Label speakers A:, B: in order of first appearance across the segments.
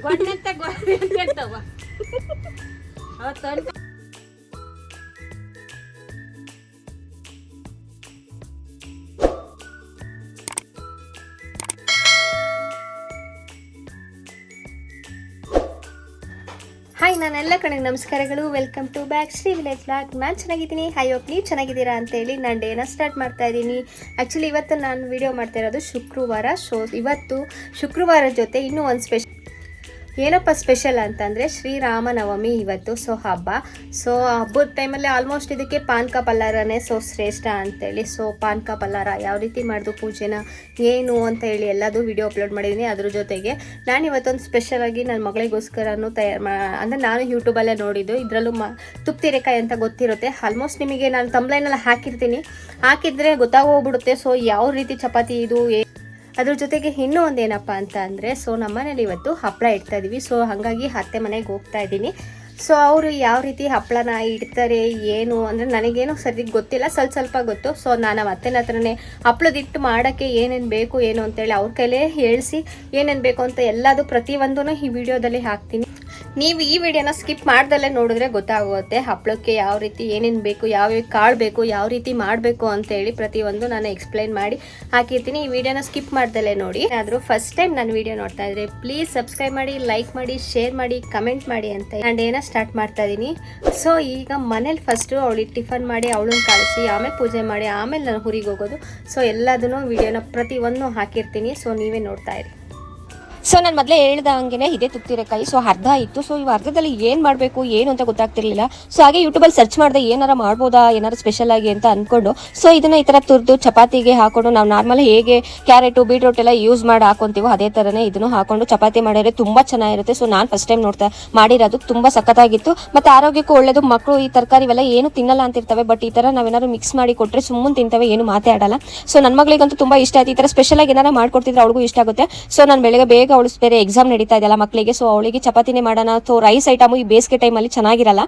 A: ಗೊಣ್ಣಂತ ಗೊತ್ತವ ಅವತ್ತು
B: ಹಾಯ್, ನಾನೆಲ್ಲ ಕಡೆಗೆ ನಮಸ್ಕಾರಗಳು. Welcome to back Shri village blog. ನಾನು ಚೆನ್ನಾಗಿದ್ದೀನಿ. ಹೈ ಹೋಪ್ ನೀವು ಚೆನ್ನಾಗಿದ್ದೀರಾ ಅಂತೇಳಿ ನಾನು ಡೇನ ಸ್ಟಾರ್ಟ್ ಮಾಡ್ತಾ ಇದ್ದೀನಿ. ಆ್ಯಕ್ಚುಲಿ ಇವತ್ತು ನಾನು ವಿಡಿಯೋ ಮಾಡ್ತಾ ಇರೋದು ಶುಕ್ರವಾರ. ಇವತ್ತು ಶುಕ್ರವಾರ ಜೊತೆ ಇನ್ನೂ ಒಂದು ಏನಪ್ಪ ಸ್ಪೆಷಲ್ ಅಂತಂದರೆ ಶ್ರೀರಾಮನವಮಿ ಇವತ್ತು. ಹಬ್ಬ. ಹಬ್ಬದ ಟೈಮಲ್ಲಿ ಆಲ್ಮೋಸ್ಟ್ ಇದಕ್ಕೆ ಪಾನಕ ಪಲ್ಲಾರನೇ ಶ್ರೇಷ್ಠ ಅಂತೇಳಿ. ಪಾನಕ ಪಲ್ಲಾರ ಯಾವ ರೀತಿ ಮಾಡಿದು ಪೂಜೆನ ಏನು ಅಂತ ಹೇಳಿ ಎಲ್ಲದೂ ವಿಡಿಯೋ ಅಪ್ಲೋಡ್ ಮಾಡಿದ್ದೀನಿ. ಅದ್ರ ಜೊತೆಗೆ ನಾನು ಇವತ್ತೊಂದು ಸ್ಪೆಷಲಾಗಿ ನನ್ನ ಮಗಳಿಗೋಸ್ಕರನೂ ಅಂದರೆ ನಾನು ಯೂಟ್ಯೂಬಲ್ಲೇ ನೋಡಿದ್ದು. ಇದರಲ್ಲೂ ತುಪ್ತಿರೆಕಾಯಿ ಅಂತ ಗೊತ್ತಿರುತ್ತೆ. ಆಲ್ಮೋಸ್ಟ್ ನಿಮಗೆ ನಾನು ತಮ್ಲೈನಲ್ಲಿ ಹಾಕಿದರೆ ಗೊತ್ತಾಗೋಗ್ಬಿಡುತ್ತೆ. ಯಾವ ರೀತಿ ಚಪಾತಿ ಇದು ಅದ್ರ ಜೊತೆಗೆ ಇನ್ನೂ ಒಂದೇನಪ್ಪ ಅಂತ ಅಂದರೆ ನಮ್ಮನೇಲಿ ಇವತ್ತು ಹಪ್ಪಳ ಇಡ್ತಾ ಇದ್ದೀವಿ. ಹಾಗಾಗಿ ಅತ್ತೆ ಮನೆಗೆ ಹೋಗ್ತಾ ಇದ್ದೀನಿ. ಅವರು ಯಾವ ರೀತಿ ಹಪ್ಪಳನ ಇಡ್ತಾರೆ ಏನು ಅಂದರೆ ನನಗೇನು ಸರಿ ಗೊತ್ತಿಲ್ಲ, ಸ್ವಲ್ಪ ಗೊತ್ತು. ನಾನು ಅತ್ತೆನ ಹತ್ರನೇ ಹಪ್ಪಳದಿಟ್ಟು ಮಾಡೋಕ್ಕೆ ಏನೇನು ಬೇಕು ಏನು ಅಂತೇಳಿ ಅವ್ರ ಕೈಲೇ ಹೇಳಿಸಿ ಏನೇನು ಬೇಕು ಅಂತ ಎಲ್ಲದು ಪ್ರತಿಯೊಂದೂ ಈ ವಿಡಿಯೋದಲ್ಲಿ ಹಾಕ್ತೀನಿ. ನೀವು ಈ ವಿಡಿಯೋನ ಸ್ಕಿಪ್ ಮಾಡ್ದಲ್ಲೇ ನೋಡಿದ್ರೆ ಗೊತ್ತಾಗುತ್ತೆ ಹಪ್ಪಳಕ್ಕೆ ಯಾವ ರೀತಿ ಏನೇನು ಬೇಕು, ಯಾವ್ಯಾವ ಕಾಳು ಬೇಕು, ಯಾವ ರೀತಿ ಮಾಡಬೇಕು ಅಂತೇಳಿ ಪ್ರತಿಯೊಂದು ನಾನು ಎಕ್ಸ್ಪ್ಲೈನ್ ಮಾಡಿ ಹಾಕಿರ್ತೀನಿ. ಈ ವಿಡಿಯೋನ ಸ್ಕಿಪ್ ಮಾಡ್ದಲ್ಲೇ ನೋಡಿ. ಆದರೂ ಫಸ್ಟ್ ಟೈಮ್ ನಾನು ವಿಡಿಯೋ ನೋಡ್ತಾ ಇದ್ರೆ ಪ್ಲೀಸ್ ಸಬ್ಸ್ಕ್ರೈಬ್ ಮಾಡಿ, ಲೈಕ್ ಮಾಡಿ, ಶೇರ್ ಮಾಡಿ, ಕಮೆಂಟ್ ಮಾಡಿ ಅಂತ ನಾನು ಏನೋ ಸ್ಟಾರ್ಟ್ ಮಾಡ್ತಾ ಇದ್ದೀನಿ. ಈಗ ಮನೇಲಿ ಫಸ್ಟು ಅವಳಿಗೆ ಟಿಫನ್ ಮಾಡಿ ಅವಳನ್ನ ಕಳಿಸಿ ಆಮೇಲೆ ಪೂಜೆ ಮಾಡಿ ಆಮೇಲೆ ನಾನು ಊರಿಗೆ ಹೋಗೋದು. ಎಲ್ಲದನ್ನು ವಿಡಿಯೋನ ಪ್ರತಿಯೊಂದು ಹಾಕಿರ್ತೀನಿ. ನೀವೇ ನೋಡ್ತಾ ಇರಿ. ನಾನು ಮೊದಲೇ ಹೇಳ್ದಂಗೆ ಇದೇ ತುಪ್ತಿರೆಕಾಯಿ. ಅರ್ಧ ಇತ್ತು. ಇವು ಅರ್ಧದಲ್ಲಿ ಏನು ಮಾಡಬೇಕು ಏನು ಅಂತ ಗೊತ್ತಾಗ್ತಿರ್ಲಿಲ್ಲ. ಹಾಗೆ ಯೂಟ್ಯೂಬಲ್ಲಿ ಸರ್ಚ್ ಮಾಡಿದೆ ಏನಾರು ಮಾಡ್ಬೋದಾ ಏನಾರು ಸ್ಪೆಷಲ್ ಆಗಿ ಅಂತ ಅಂದ್ಕೊಂಡು ಇದನ್ನು ಈ ಥರ ತುರಿದು ಚಪಾತಿಗೆ ಹಾಕೊಂಡು ನಾವು ನಾರ್ಮಲ್ ಹೇಗೆ ಕ್ಯಾರೆಟು ಬೀಟ್ರೂಟ್ ಎಲ್ಲ ಯೂಸ್ ಮಾಡಿ ಹಾಕೊತೀವೋ ಅದೇ ಥರನೇ ಇದನ್ನು ಹಾಕೊಂಡು ಚಪಾತಿ ಮಾಡಿದ್ರೆ ತುಂಬ ಚೆನ್ನಾಗಿರುತ್ತೆ. ನಾನು ಫಸ್ಟ್ ಟೈಮ್ ಮಾಡಿರೋದು ತುಂಬ ಸಖತ್ತಾಗಿತ್ತು. ಮತ್ತು ಆರೋಗ್ಯಕ್ಕೂ ಒಳ್ಳೆಯದು. ಮಕ್ಕಳು ಈ ತರಕಾರಿ ಇವೆಲ್ಲ ಏನು ತಿನ್ನಲ್ಲ ಅಂತಿರ್ತವೆ, ಬಟ್ ಈ ಥರ ನಾವೇನಾದ್ರು ಮಿಕ್ಸ್ ಮಾಡಿ ಕೊಟ್ಟರೆ ಸುಮ್ಮನೆ ತಿಂತವೆ, ಏನು ಮಾತೇ ಆಡಲ್ಲ. ನನ್ನ ಮಗಳಿಗಂತೂ ತುಂಬ ಇಷ್ಟ ಆಯ್ತು. ಈ ಥರ ಸ್ಪೆಷಲಾಗಿ ಏನಾರು ಮಾಡ್ಕೊಡ್ತಿದ್ರೆ ಅವಳಿಗೂ ಇಷ್ಟ ಆಗುತ್ತೆ. ನಾನು ಬೆಳಗ್ಗೆ ಬೇಗ ಅವಳು ಬೇರೆ ಎಕ್ಸಾಮ್ ನಡೀತಾ ಇದೆಯಲ್ಲ ಮಕ್ಕಳಿಗೆ, ಅವಳಿಗೆ ಚಪಾತಿನೇ ಮಾಡೋಣ. ರೈಸ್ ಐಟಮು ಈ ಬೇಸಿಗೆ ಟೈಮಲ್ಲಿ ಚೆನ್ನಾಗಿರಲ್ಲ.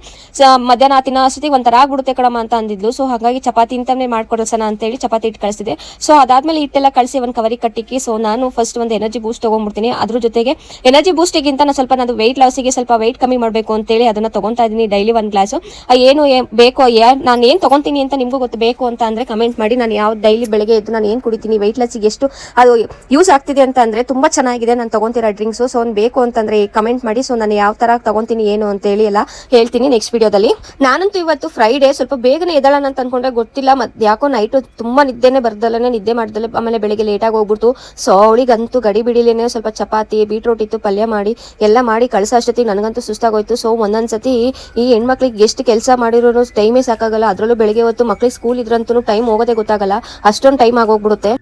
B: ಮಧ್ಯಾಹ್ನ ತಿನ್ನೋ ಅಷ್ಟೊತ್ತಿಗೆ ಒಂಥರ ಆಗ್ಬಿಡುತ್ತೆ ಕಡಮ ಅಂತ ಅಂದಿದ್ಲು. ಹಾಗಾಗಿ ಚಪಾತಿ ಇಂತಾನೆ ಮಾಡ್ಕೊಡ್ಸೋಣ ಅಂತೇಳಿ ಚಪಾತಿ ಇಟ್ಟು ಕಳಿಸಿದೆ. ಅದಾದ್ಮೇಲೆ ಹಿಟ್ಟೆಲ್ಲ ಕಳಿಸಿ ಒಂದು ಕವರಿಗೆ ಕಟ್ಟಿಕ್ಕಿ ನಾನು ಫಸ್ಟ್ ಒಂದು ಎನರ್ಜಿ ಬೂಸ್ಟ್ ತೊಗೊಂಡ್ಬಿಡ್ತೀನಿ. ಅದ್ರ ಜೊತೆಗೆ ಎನರ್ಜಿ ಬೂಸ್ಟಿಗಿಂತ ನಾನು ಸ್ವಲ್ಪ ನಾನು ವೆಯ್ಟ್ ಲಾಸಿಗೆ ಸ್ವಲ್ಪ ವೆಯ್ಟ್ ಕಮ್ಮಿ ಮಾಡಬೇಕು ಅಂತೇಳಿ ಅದನ್ನ ತೊಗೊತಾ ಇದ್ದೀನಿ ಡೈಲಿ ಒಂದು ಗ್ಲಾಸು. ಏನು ಬೇಕೋ ನಾನು ಏನು ತೊಗೊತೀನಿ ಅಂತ ನಿಮಗೂ ಬೇಕು ಅಂತ ಅಂದರೆ ಕಮೆಂಟ್ ಮಾಡಿ. ನಾನು ಯಾವ ಡೈಲಿ ಬೆಳಗ್ಗೆ ಎದ್ದು ನಾನು ಏನು ಕುಡಿತೀನಿ, ವೆಯ್ಟ್ ಲಾಸಿಗೆ ಎಷ್ಟು ಅದು ಯೂಸ್ ಆಗ್ತಿದೆ ಅಂತ ಅಂದರೆ ತುಂಬ ಚೆನ್ನಾಗಿದೆ ನಾನು ತೊಗೊತಿರೋ ಡ್ರಿಂಕ್ಸು. ಬೇಕು ಅಂತಂದ್ರೆ ಕಮೆಂಟ್ ಮಾಡಿ. ನಾನು ಯಾವ ತರ ತಗೊಂತೀನಿ ಏನು ಅಂತ ಹೇಳಿ ಎಲ್ಲ ಹೇಳ್ತೀನಿ ನೆಕ್ಸ್ಟ್ ವಿಡಿಯೋದಲ್ಲಿ. ನಾನಂತೂ ಇವತ್ತು ಫ್ರೈಡೇ ಸ್ವಲ್ಪ ಬೇಗನೆ ಎದಳೋಣ ಅಂತ ಅನ್ಕೊಂಡ್ರೆ ಗೊತ್ತಿಲ್ಲ, ಮತ್ತೆ ಯಾಕೋ ನೈಟು ತುಂಬಾ ನಿದ್ದೆನೆ ಬರ್ದಲ್ಲೇ ನಿದ್ದೆ ಮಾಡ್ದಲ್ಲ. ಆಮೇಲೆ ಬೆಳಿಗ್ಗೆ ಲೇಟಾಗಿ ಹೋಗ್ಬಿಟ್ಟು ಅವಳಿಗಂತೂ ಗಡಿ ಬಿಡಿಲೇನೆ ಸ್ವಲ್ಪ ಚಪಾತಿ ಬೀಟ್ರೂಟ್ ಇತ್ತು ಪಲ್ಯ ಮಾಡಿ ಎಲ್ಲ ಮಾಡಿ ಕಳ್ಸೋ ಅಷ್ಟೊತ್ತಿಗೆ ನನಗಂತೂ ಸುಸ್ತಾಗೋಯ್ತು. ಒಂದೊಂದ್ಸತಿ ಈ ಹೆಣ್ಮಕ್ಳಿಗೆ ಎಷ್ಟು ಕೆಲಸ ಮಾಡಿರೋ ಟೈಮೇ ಸಾಕಾಗಲ್ಲ. ಅದರಲ್ಲೂ ಬೆಳಿಗ್ಗೆ ಹೊತ್ತು ಮಕ್ಳಿಗೆ ಸ್ಕೂಲ್ ಇದ್ರಂತೂ ಟೈಮ್ ಹೋಗೋದೇ ಗೊತ್ತಾಗಲ್ಲ, ಅಷ್ಟೊಂದು ಟೈಮ್ ಆಗೋಗ್ಬಿಡುತ್ತೆ.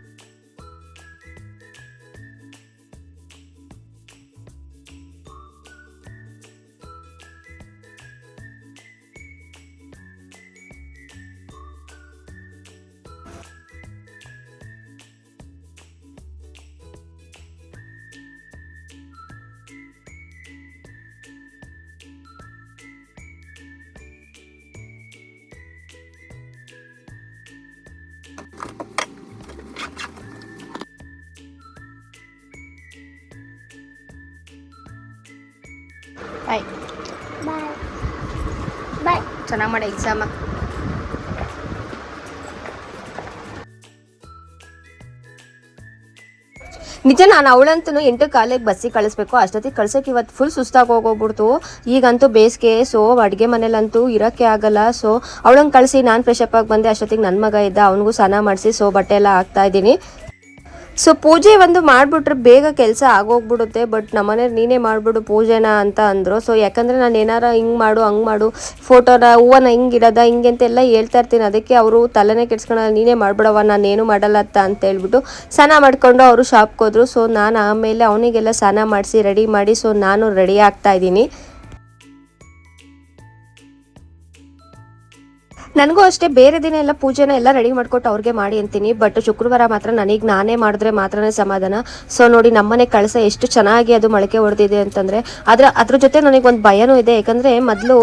B: ಬಾಯ್ ಬಾಯ್ ಚೆನ್ನಾಗಿ ಮಾಡಿ ಎಕ್ಸಾಮ. ನಿಜ, ನಾನು ಅವಳಂತೂ 8 ಕಾಲಿಗೆ ಬಸ್ಸಿಗೆ ಕಳಿಸ್ಬೇಕು. ಅಷ್ಟೊತ್ತಿಗೆ ಕಳ್ಸೋಕೆ ಇವತ್ತು ಫುಲ್ ಸುಸ್ತಾಗಿ ಹೋಗ್ಬಿಡ್ತು. ಈಗಂತೂ ಬೇಸಿಗೆ ಅಡುಗೆ ಮನೇಲಂತೂ ಇರೋಕ್ಕೆ ಆಗಲ್ಲ. ಅವಳಂಗೆ ಕಳಿಸಿ ನಾನು ಫ್ರೆಶ್ ಅಪ್ ಆಗಿ ಬಂದೆ. ಅಷ್ಟೊತ್ತಿಗೆ ನನ್ನ ಮಗ ಇದ್ದ, ಅವನಿಗೂ ಸ್ನಾನ ಮಾಡಿಸಿ ಬಟ್ಟೆ ಎಲ್ಲ ಹಾಕ್ತಾ ಇದ್ದೀನಿ. ಪೂಜೆ ಒಂದು ಮಾಡಿಬಿಟ್ರೆ ಬೇಗ ಕೆಲಸ ಆಗೋಗ್ಬಿಡುತ್ತೆ. ಬಟ್ ನಮ್ಮನೆ ನೀನೇ ಮಾಡಿಬಿಡು ಪೂಜೆನ ಅಂತ ಅಂದರು. ಯಾಕಂದರೆ ನಾನು ಏನಾರ ಹಿಂಗೆ ಮಾಡು ಹಂಗೆ ಮಾಡು, ಫೋಟೋನ ಹೂವನ್ನ ಹಿಂಗೆ ಇಡೋದ ಹಿಂಗೆ ಅಂತೆಲ್ಲ ಹೇಳ್ತಾ ಇರ್ತೀನಿ. ಅದಕ್ಕೆ ಅವರು ತಲೆನೇ ಕೆಡ್ಸ್ಕೊಳ್ಳೋ, ನೀನೇ ಮಾಡಿಬಿಡವ ನಾನೇನು ಮಾಡಲ್ಲ ಅಂತ ಹೇಳ್ಬಿಟ್ಟು ಸ್ನಾನ ಮಾಡಿಕೊಂಡು ಅವರು ಶಾಪ್ಗೆ ಹೋದ್ರು. ನಾನು ಆಮೇಲೆ ಅವನಿಗೆಲ್ಲ ಸ್ನಾನ ಮಾಡಿಸಿ ರೆಡಿ ಮಾಡಿ ನಾನು ರೆಡಿ ಆಗ್ತಾ ಇದ್ದೀನಿ. ನನಗೂ ಅಷ್ಟೇ ಬೇರೆ ದಿನ ಎಲ್ಲ ಪೂಜೆನ ಎಲ್ಲ ರೆಡಿ ಮಾಡ್ಕೊಟ್ಟು ಅವ್ರಿಗೆ ಮಾಡಿ ಅಂತೀನಿ. ಬಟ್ ಶುಕ್ರವಾರ ಮಾತ್ರ ನನಗೆ ನಾನೇ ಮಾಡಿದ್ರೆ ಮಾತ್ರನೇ ಸಮಾಧಾನ. ಸೊ ನೋಡಿ ನಮ್ಮನೆ ಕಳಸ ಎಷ್ಟು ಚೆನ್ನಾಗಿ ಅದು ಮೊಳಕೆ ಹೊಡೆದಿದೆ ಅಂತಂದರೆ ಅದ್ರ ಜೊತೆ ನನಗೆ ಒಂದು ಭಯನೂ ಇದೆ. ಯಾಕಂದರೆ ಮೊದಲು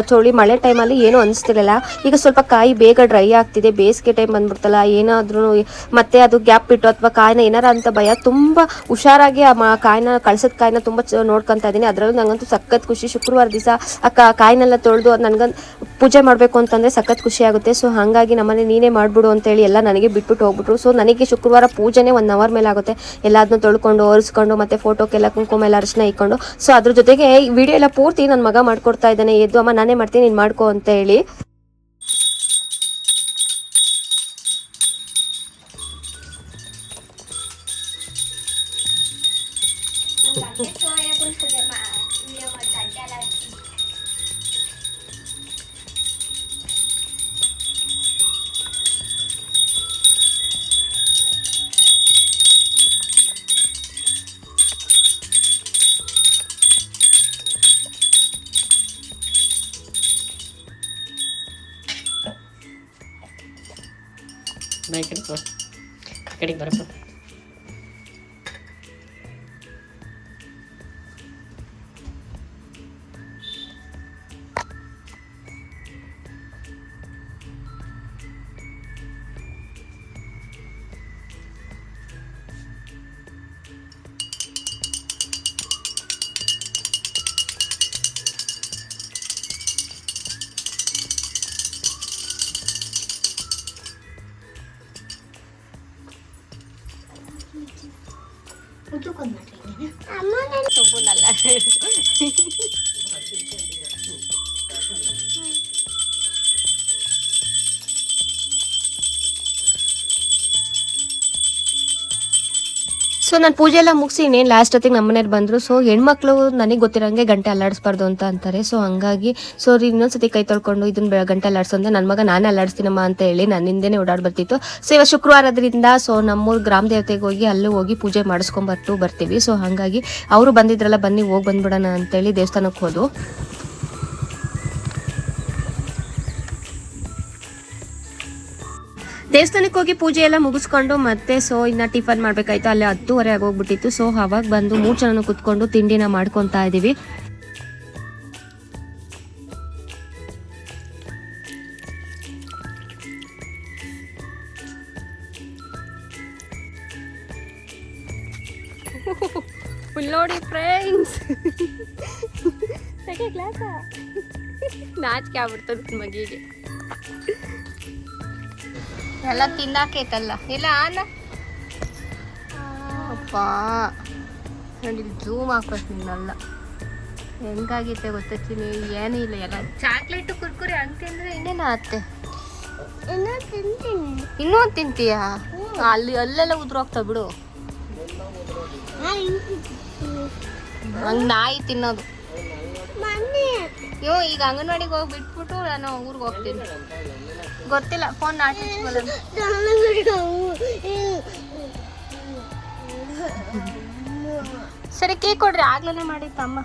B: ಚೋಳಿ ಮಳೆ ಟೈಮಲ್ಲಿ ಏನೂ ಅನಿಸ್ತಿರಲಿಲ್ಲ. ಈಗ ಸ್ವಲ್ಪ ಕಾಯಿ ಬೇಗ ಡ್ರೈ ಆಗ್ತಿದೆ. ಬೇಸಿಗೆ ಟೈಮ್ ಬಂದ್ಬಿಡ್ತಲ್ಲ, ಏನಾದ್ರೂ ಮತ್ತೆ ಅದು ಗ್ಯಾಪ್ ಬಿಟ್ಟು ಅಥವಾ ಕಾಯಿನ ಏನಾರ ಅಂತ ಭಯ. ತುಂಬ ಹುಷಾರಾಗಿ ಆ ಕಾಯಿನ ಕಳಸದ ಕಾಯಿನ ತುಂಬ ನೋಡ್ಕೊತಾ ಇದ್ದೀನಿ. ಅದರಲ್ಲೂ ನನಗಂತೂ ಸಖತ್ ಖುಷಿ. ಶುಕ್ರವಾರ ದಿವಸ ಆ ಕಾಯಿನೆಲ್ಲ ತೊಳೆದು ಅದು ನನಗಂದು ಪೂಜೆ ಮಾಡಬೇಕು ಅಂತಂದರೆ ಸಖತ್ ಖುಷಿ ಆಗುತ್ತೆ. ಸೊ ಹಾಗಾಗಿ ನಮ್ಮನೆ ನೀನೇ ಮಾಡಿಬಿಡು ಅಂತೇಳಿ ಎಲ್ಲ ನನಗೆ ಬಿಟ್ಬಿಟ್ಟು ಹೋಗ್ಬಿಟ್ರು. ಸೊ ನನಗೆ ಶುಕ್ರವಾರ ಪೂಜೆನೇ 1 ಅವರ್ ಮೇಲೆ ಆಗುತ್ತೆ. ಎಲ್ಲದನ್ನೂ ತೊಳ್ಕೊಂಡು ಒರೆಸ್ಕೊಂಡು ಮತ್ತೆ ಫೋಟೋಕ್ಕೆಲ್ಲ ಕುಂಕುಮ ಎಲ್ಲ ಅರಿಶಿನ ಇಕ್ಕೊಂಡು. ಸೊ ಅದ್ರ ಜೊತೆಗೆ ಈ ವಿಡಿಯೋ ಎಲ್ಲ ಪೂರ್ತಿ ನನ್ನ ಮಗ ಮಾಡ್ಕೊಡ್ತಾ ಇದ್ದಾನೆ. ಎದ್ದು ಅಮ್ಮ ನಾನೇ ಮಾಡ್ತೀನಿ ನೀನು ಮಾಡ್ಕೊ ಅಂತ ಹೇಳಿ.
C: ಕಡೆಗೆ ಬರಪ್ಪ. ಸೊ ನಾನು ಪೂಜೆ ಎಲ್ಲ ಮುಗಿಸಿ ಇನ್ನೇನು ಲಾಸ್ಟ್ ಹೊತ್ತಿಗೆ ನಮ್ಮ ಮನೇಲಿ ಬಂದರು. ಸೊ ಹೆಣ್ಮಕ್ಳು ನನಗೆ ಗೊತ್ತಿರೋಂಗೆ ಗಂಟೆ ಅಲ್ಲಾಡಿಸ್ಬಾರ್ದು ಅಂತ ಅಂತಾರೆ. ಸೊ ಹಂಗಾಗಿ ಇನ್ನೊಂದ್ಸತಿ ಕೈ ತೊಳ್ಕೊಂಡು ಇದನ್ನ ಗಂಟೆ ಅಲ್ಲಾಡ್ಸಂದ್ರೆ ನನ್ನ ಮಗ ನಾನೇ ಅಲ್ಲಾಡಿಸ್ತೀನಮ್ಮ ಅಂತ ಹೇಳಿ ನನ್ನ ಹಿಂದೆನೇ ಓಡಾಡಿ ಬರ್ತಿತ್ತು. ಸೊ ಇವಾಗ ಶುಕ್ರವಾರದ್ರಿಂದ ಸೊ ನಮ್ಮೂರು ಗ್ರಾಮ ದೇವತೆಗೆ ಹೋಗಿ ಅಲ್ಲೂ ಹೋಗಿ ಪೂಜೆ ಮಾಡಿಸ್ಕೊಂಬರ್ತು ಬರ್ತೀವಿ. ಸೊ ಹಾಗಾಗಿ ಅವರು ಬಂದಿದ್ರಲ್ಲ ಬನ್ನಿ ಹೋಗಿ ಬಂದ್ಬಿಡೋಣ ಅಂತೇಳಿ ದೇವಸ್ಥಾನಕ್ಕೆ ಹೋದು. ದೇವಸ್ಥಾನಕ್ಕೆ ಹೋಗಿ ಪೂಜೆ ಎಲ್ಲ ಮುಗಿಸ್ಕೊಂಡು ಮತ್ತೆ ಸೊ ಇನ್ನು ಟಿಫನ್ ಮಾಡಬೇಕಾಯ್ತು. ಅಲ್ಲೇ 10:30 ಆಗೋಗ್ಬಿಟ್ಟಿತ್ತು. ಸೊ ಅವಾಗ ಬಂದು 3 ಜನ ಕುತ್ಕೊಂಡು ತಿಂಡಿನ ಮಾಡ್ಕೊತಾ ಇದ್ದೀವಿ.
A: ನೋಡಿ ಫ್ರೆಂಡ್ಸ್, ನಾಚಿಕೆ ಆಗ್ಬಿಡ್ತದೆ ಮಗಿಗೆ.
B: ಎಲ್ಲ ತಿನ್ನಾಕೈತಲ್ಲ ಇಲ್ಲ ಅನ್ನ ಅಪ್ಪ ನೋಡಿ ಝೂಮ್ ಹಾಕೋದು ನಿನ್ನೆಲ್ಲ ಹೆಂಗಾಗೈತೆ ಗೊತ್ತಿನಿ. ಏನೂ ಇಲ್ಲ, ಎಲ್ಲ ಚಾಕ್ಲೇಟು ಕುರ್ಕುರಿ ಹಂಗೆ ತಿಂದರೆ ಇನ್ನೇನು ಆಗುತ್ತೆ. ಇನ್ನೂ ತಿಂತೀಯಾ? ಅಲ್ಲೆಲ್ಲ ಉದ್ರೋಗ್ತಾವ ಬಿಡು. ಹಂಗೆ ನಾಯಿ ತಿನ್ನೋದು. ಈಗ ಅಂಗನವಾಡಿಗೆ ಹೋಗಿ ಬಿಟ್ಬಿಟ್ಟು ನಾನು ಊರಿಗೆ ಹೋಗ್ತೀನಿ. ಗೊತ್ತಿಲ್ಲ, ಫೋನ್ ಸರಿ ಕೇಕ್ ಕೊಡ್ರಿ. ಆಗ್ಲೇ ಮಾಡಿತ್ತಮ್ಮ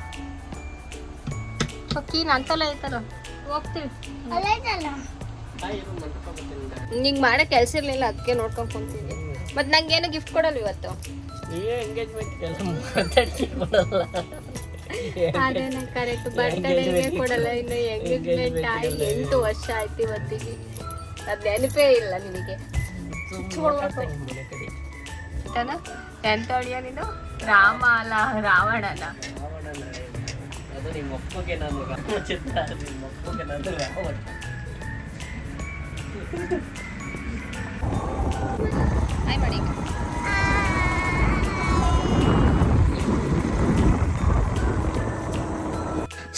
B: ಕೀನ್ ಅಂತಲ್ಲ ಐತಲ್ಲ. ಹೋಗ್ತೀವಿ. ನಿಂಗೆ ಮಾಡೋ ಕೆಲಸ ಇರಲಿಲ್ಲ, ಅದಕ್ಕೆ ನೋಡ್ಕೊಂಡು ಕುಂತೀನಿ. ಮತ್ತು ನಂಗೇನು ಗಿಫ್ಟ್ ಕೊಡಲ್ಲ ಇವತ್ತು? ಅದೇನ ಕರೆಕ್ಟ್. ಬರ್ತ್ಡೇಗೆ ಕೊಡಲ್ಲ, ಇನ್ನು ಎಂಗೇಜ್ಮೆಂಟ್ ಆಗಿ 8 ವರ್ಷ ಆಯ್ತು ಇವತ್ತಿಗೆ. ಅದು ನೆನಪೇ ಇಲ್ಲ ನಿನಗೆ. ಎಂತ ಹೊಡಿಯ ನೀನು? ರಾಮ ಅಲ್ಲ ರಾವಣನ. ಹಾಯ್ ಮಾಡಿ.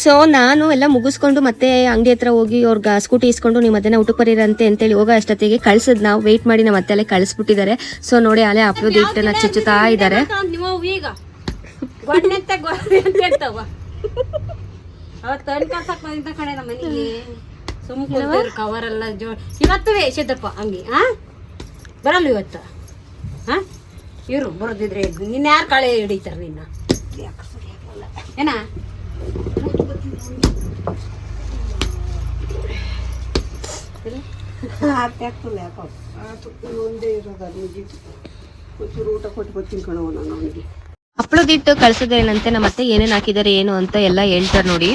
B: ಸೊ ನಾನು ಎಲ್ಲ ಮುಗಿಸ್ಕೊಂಡು ಮತ್ತೆ ಅಂಗಡಿ ಹತ್ರ ಹೋಗಿ ಅವ್ರಿಗೆ ಸ್ಕೂಟಿ ಇಸ್ಕೊಂಡು ನೀವು ಮಧ್ಯಾಹ್ನ ಊಟಕ್ಕೆ ಬರೀರಂತೆ ಅಂತೇಳಿ ಹೋಗೋ ಅಷ್ಟೊತ್ತಿಗೆ ಕಳ್ಸಿದ್ ನಾವು ವೆಯ್ಟ್ ಮಾಡಿ ನಮ್ಮ ಮತ್ತೆ ಅಲ್ಲೇ ಕಳಿಸ್ಬಿಟ್ಟಿದ್ದಾರೆ. ಸೊ ನೋಡಿ ಅಲ್ಲೇ ಅಪ್ಲೋದ್ ಹಿಟ್ಟನ್ನ ಚುಚ್ಚುತ್ತಾ ಇದ್ದಾರೆ.
A: ಕವರ್ ಎಲ್ಲ ಇವತ್ತು ಸಿದ್ದಪ್ಪ ಹಂಗೆ ಬರಲ್ಲ ಇವತ್ತು. ಇವರು ಬರೋದಿದ್ರೆ ನಿನ್ನ ಯಾರು ಕಾಳೆ ಹಿಡಿತಾರೆ ನಿನ್ನ ಏನ?
D: ಆಗ್ತಲ್ಲ ಯಾಕೋ ಒಂದೇ ಇರೋದು ಅದು ಮುಗೀತು. ಒಂಚೂರು ಊಟ ಕೊಟ್ಟು ತಿನ್ಕೊಳ್ಳೋ ನಾನು ಅವನಿಗೆ.
C: ಹಪ್ಪಳದಿಟ್ಟು ಕಳ್ಸೋದೇನಂತೆ ನಮ್ಮ ಅತ್ತೆ ಏನೇನು ಹಾಕಿದ್ದಾರೆ ಏನು ಅಂತ ಎಲ್ಲ ಹೇಳ್ತಾರೆ ನೋಡಿ.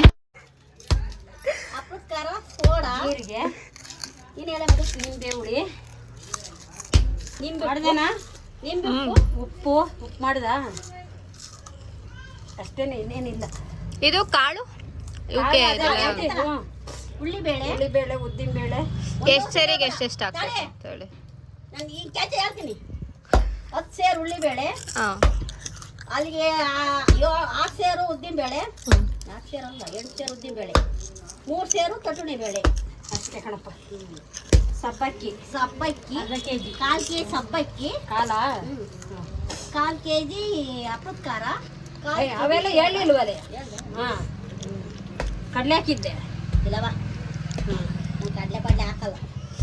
A: ಖಾರ ಸೋಡಾ ನೀರಿಗೆ ಇನ್ನೆಲ್ಲ ನಿಂಬೆ ಹುಳಿ ನಿಂಬೆ ಮಾಡಿದೇನಾ ನಿಂಬೆ ಉಪ್ಪು ಮಾಡ್ದ ಅಷ್ಟೇನೆ, ಇನ್ನೇನಿಲ್ಲ.
C: ಇದು ಕಾಳು
A: ಉಳ್ಳಿಬೇಳೆ ಉದ್ದಿನಬೇಳೆ
C: ಎಷ್ಟು ಸೇರಿಗೆ ಎಷ್ಟೆಷ್ಟು ಹಾಕ್ತಾರೆ
A: ನಾನು ಈಗ ಕ್ಯಾಚೆ ಹೇಳ್ತೀನಿ. 10 ಸೇರು ಉಳ್ಳಿಬೇಳೆ, ಅಲ್ಲಿಗೆ 6 ಸೇರು ಉದ್ದಿನಬೇಳೆ, 4 ಸೇರಲ್ಲ 8 ಸೇರು ಉದ್ದಿನಬೇಳೆ, 3 ಸೇರು ತಟುಣಿ ಬೇಳೆ ಅಷ್ಟೇ ಕಣಪ್ಪ. ಸಬ್ಬಕ್ಕಿ ಅರ್ಧ ಕೆಜಿ, 1/4 ಕೆಜಿ ಸಬ್ಬಕ್ಕಿ, ಕಾಲ್ ಕೆಜಿ ಹಪ್ಪದ ಖಾರ, ಅವೆಲ್ಲ ಹೇಳಿಲ್ವೇ? ಹಾಂ ಕಡಲೆ ಹಾಕಿದ್ದೆ ಇಲ್ಲವಾ? ಕಡಲೆ ಪಡ್ಲೆ ಹಾಕಲ್ಲ,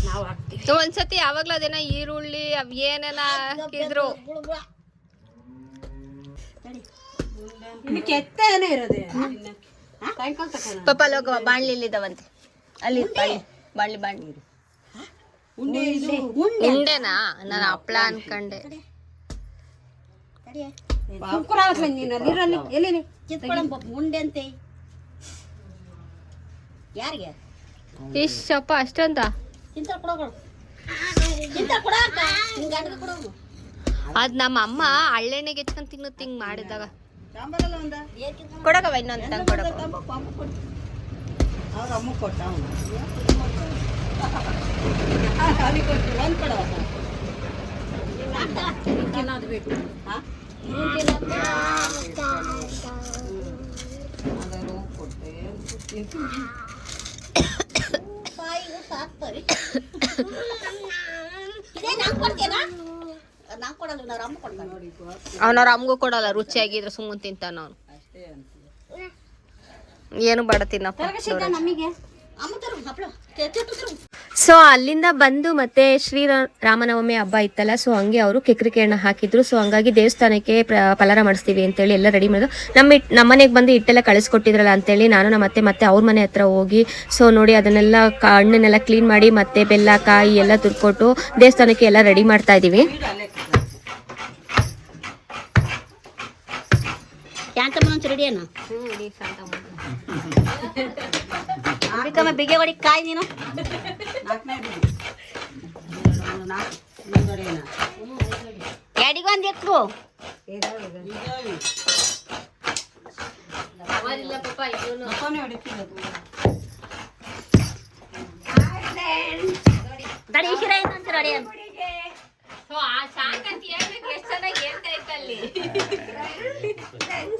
A: ನಾವು ಹಾಕ್ತೀವಿ.
C: ಒಂದ್ಸತಿ ಯಾವಾಗ್ಲೂ ಅದೇನ ಈರುಳ್ಳಿ ಅವ್ ಏನೇನ ಹಾಕಿದ್ರು
A: ಕೆತ್ತ ಏನೋ ಇರೋದು ಸಾಯಂಕಾಲ ತಕ
C: ಪಾಪ ಲೋಕ ಬಾಣ್ಲಿದ್ದಾವಂತೆ ಅಲ್ಲಿ ಬಾಣ್ಲಿ ಉಂಡೆನಾ? ನಾನು ಹಪ್ಳ ಅನ್ಕಂಡೆ.
A: ಕುಕ್ಕರ್ ಹಾಕ್ಲ ನೀರಲ್ಲಿ ಎಲ್ಲಿ ಚಿತ್ಕೊಳಂಪ ಉಂಡೆ ಅಂತೆ. ಯಾರಿಗೆ
C: ಇಷ್ಟಪ್ಪ ಅಷ್ಟಂತ
A: ಚಿಂತ ಕೊಡೋಗಳು ಚಿಂತ ಕೊಡಾಕ ನಿನ್ ಗಂಡಗೆ ಕೊಡೋದು.
C: ಅದ್ ನಮ್ಮ ಅಮ್ಮ ಹಳ್ಳೆಣ್ಣೆಗೆ ಹೆಚ್ಕೊಂಡ್ ತಿಂಗ್ ಮಾಡಿದಾಗ
D: ಸಾಂಬಾರಲ್ಲ ಒಂದ
C: ಕೊಡಕವ ಇನ್ನೊಂದು ತಂಗ್ ಕೊಡಕ
D: ಅವ್ರ ಅಮ್ಮ ಕೊಟ್ಟ ಅವನು ಒಂದು ಕೊಡವ
A: ತಿನ್ನೋದು ಬಿಟ್ಟು
D: ಅದನ್ನು ಕೊಟ್ಟೆ
A: ಬಾಯಿಗೂ ಸಾಕ್ತಾರೆ. ಇದೇ ನಾನು ಕೊಡ್ತೇನಾ? ನಾನು ಕೊಡಲ್ಲ, ನಾವು ಅಮ್ಮ ಕೊಡ್ತಾರೆ ನೋಡಿ.
C: ಅವನವ್ರ ಅಮ್ಮಗೂ ಕೊಡಲ್ಲ, ರುಚಿಯಾಗಿದ್ರೆ ಸುಮ್ಮನೆ ತಿಂತಾನ ಅವನು. ಏನು ಬೇಡ ತಿನ್ನಪ್ಪ.
A: ನಮಗೆ ಅಮ್ಮ ತರು ಹಪ್ಪಳ
C: ಸೊ ಅಲ್ಲಿಂದ ಬಂದು ಮತ್ತೆ ಶ್ರೀರಾಮನವಮಿ ಹಬ್ಬ ಇತ್ತಲ್ಲ, ಸೊ ಹಂಗೆ ಅವರು ಕೆಕ್ರಿಕೆ ಹಣ್ಣು ಹಾಕಿದ್ರು. ಸೊ ಹಂಗಾಗಿ ದೇವಸ್ಥಾನಕ್ಕೆ ಪಲಾರ ಮಾಡಿಸ್ತೀವಿ ಅಂತೇಳಿ ಎಲ್ಲ ರೆಡಿ ಮಾಡಿದ್ರು. ನಮ್ಮನೆಗೆ ಬಂದು ಹಿಟ್ಟೆಲ್ಲ ಕಳಿಸ್ಕೊಟ್ಟಿದ್ರಲ್ಲ ಅಂತೇಳಿ ನಾನು ನಮ್ಮ ಮತ್ತೆ ಅವ್ರ ಮನೆ ಹತ್ರ ಹೋಗಿ ಸೊ ನೋಡಿ ಅದನ್ನೆಲ್ಲ ಹಣ್ಣನ್ನೆಲ್ಲ ಕ್ಲೀನ್ ಮಾಡಿ ಮತ್ತೆ ಬೆಲ್ಲ ಕಾಯಿ ಎಲ್ಲ ತುರ್ಕೊಟ್ಟು ದೇವಸ್ಥಾನಕ್ಕೆ ಎಲ್ಲ ರೆಡಿ ಮಾಡ್ತಾ ಇದೀವಿ.
A: ರೆಡಿ ಅಣ್ಣ ಬಿಗೆ ಹೊಡಿ ಕಾಯಿ ನೀನು ಎಡಿಗೊಂದು ಎಕ್ಕು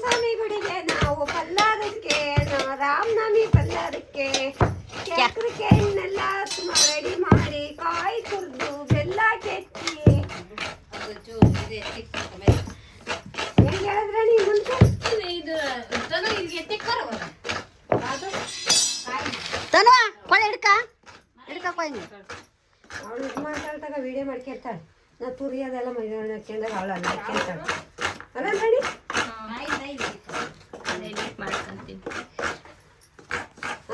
D: ಸ್ವಾಮಿ ಗುಡಿಗೆ ನಾವು ಪಲ್ಲಾರಕ್ಕೆ ರಾಮನವಮಿ ಪಲ್ಲಾರಕ್ಕೆ ಕೆಕ್ರಿಕೆ ಹಣ್ಣೆಲ್ಲ ರೆಡಿ ಮಾಡಿ ಕಾಯಿ ತುರಿದು ಬೆಲ್ಲ ಕೆತ್ತಿ ಹೆಂಗೆ ಹೇಳಿದ್ರೆ ನೀವು ಮುಂಚೆ
A: ತನುವ ಕೊಳ್ಳೆ ಹಿಡ್ಕ
D: ಅವಳು ಇದು ಮಾತಾಡ್ದಾಗ ವಿಡಿಯೋ ಮಾಡ್ಕೊಳ್ತಾಳೆ. ನಾ ತುರಿಯೋದೆಲ್ಲ ಮೈದಾನ ಹಾಕ್ಕೊಂಡಾಗ ಅವಳು ಅನ್ನ ಹಾಕ್ಕೊಳ್ತಾಳೆ ಅಲ್ಲ ರೆಡಿ.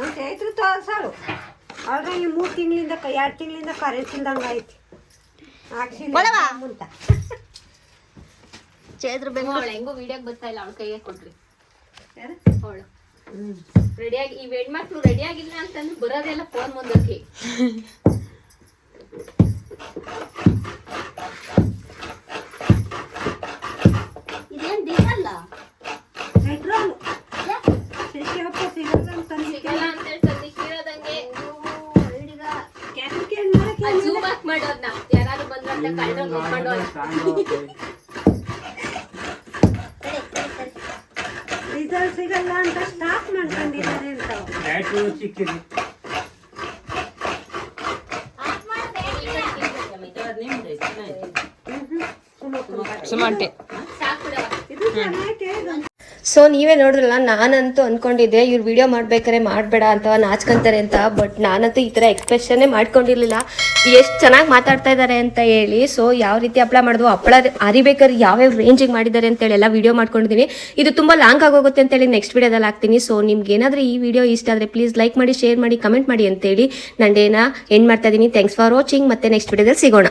D: ಅಂತ ಐತ್ರು ಸಾರು ಆದ್ರೆ ಈ 3 ತಿಂಗಳಿಂದ 2 ತಿಂಗಳಿಂದ ಕರೆನ್ಸಿ ಇಲ್ದಂಗೆ ಐತಿ ಮುಂತ
A: ಚೇದ್ರ
C: ಹೆಂಗೋ ವಿಡಿಯೋಗೆ ಬರ್ತಾ ಇಲ್ಲ, ಅವಳ ಕೈಗೆ ಕೊಟ್ರಿ ಅವಳು ರೆಡಿಯಾಗಿ. ಈ ಹೆಣ್ಮಕ್ಳು ರೆಡಿ ಆಗಿಲ್ಲ ಅಂತಂದ್ರೆ ಬರೋದೆಲ್ಲ ಫೋನ್ ಮುಂದಕ್ಕೆ.
A: ಇದೇನ್ ಡೀಸೆಲ್
D: ಪೆಟ್ರೋಲ್ ಸಿಗಪ್ಪ ಸಿಗಲ್ಲ ಅಂತ
C: ಸಿಗಲ್ಲ ಅಂತ ಹೇಳಿ ಸಿಕ್ಕಿರೋದಂಗೆ
D: ಕೆಕ್ರಿಕೆ ಹಣ್ಣು ಮಾಡಕ್ಕೆ
C: ಜೂಮ್ ಹಾಕ್ ಮಾಡೋದ್ನ ಯಾರು ಬಂದ್ರಂತ ಕಳ್ಳ ಮುಟ್ಕೊಂಡೋಲ್ಲ.
D: ಡೀಸೆಲ್ ಸಿಗಲ್ಲ ಅಂತ ಸ್ಟಾಪ್ ಮಾಡ್ಕೊಂಡಿದ್ದಾರೆ ಅಂತ
C: ಸುಮಂಟೆ
D: ಇದು ಚೆನ್ನಾಗಿ
C: ಸೊ ನೀವೇ ನೋಡಿದ್ರಲ್ಲ, ನಾನಂತೂ ಅಂದ್ಕೊಂಡಿದ್ದೆ ಇವ್ರು ವಿಡಿಯೋ ಮಾಡ್ಬೇಕಾರೆ ಮಾಡಬೇಡ ಅಥವಾ ನಾಚ್ಕೊಂತಾರೆ ಅಂತ. ಬಟ್ ನಾನಂತೂ ಈ ಥರ ಎಕ್ಸ್ಪ್ರೆಷನ್ನೇ ಮಾಡ್ಕೊಂಡಿರಲಿಲ್ಲ, ಎಷ್ಟು ಚೆನ್ನಾಗಿ ಮಾತಾಡ್ತಾ ಇದ್ದಾರೆ ಅಂತ ಹೇಳಿ. ಸೊ ಯಾವ ರೀತಿ ಹಪ್ಪಳ ಮಾಡಿದ್ವು, ಹಪ್ಪಳ ಅರಿಬೇಕಾದ್ರೆ ಯಾವ್ಯಾವ ರೇಂಜಿಗೆ ಮಾಡಿದ್ದಾರೆ ಅಂತೇಳಿ ಎಲ್ಲ ವಿಡಿಯೋ ಮಾಡ್ಕೊಂಡಿದ್ದೀನಿ. ಇದು ತುಂಬ ಲಾಂಗ್ ಆಗೋಗುತ್ತೆ ಅಂತೇಳಿ ನೆಕ್ಸ್ಟ್ ವಿಡಿಯೋದಲ್ಲಿ ಹಾಕ್ತೀನಿ. ಸೊ ನಿಮ್ಗೆ ಏನಾದರೂ ಈ ವಿಡಿಯೋ ಇಷ್ಟ ಆದರೆ ಪ್ಲೀಸ್ ಲೈಕ್ ಮಾಡಿ, ಶೇರ್ ಮಾಡಿ, ಕಮೆಂಟ್ ಮಾಡಿ ಅಂತೇಳಿ ನಾನು ಡೇನ ಎಂಡ್ ಮಾಡ್ತಾ ಇದ್ದೀನಿ. Thanks for watching. ಮತ್ತೆ ನೆಕ್ಸ್ಟ್ ವಿಡಿಯೋದಲ್ಲಿ ಸಿಗೋಣ.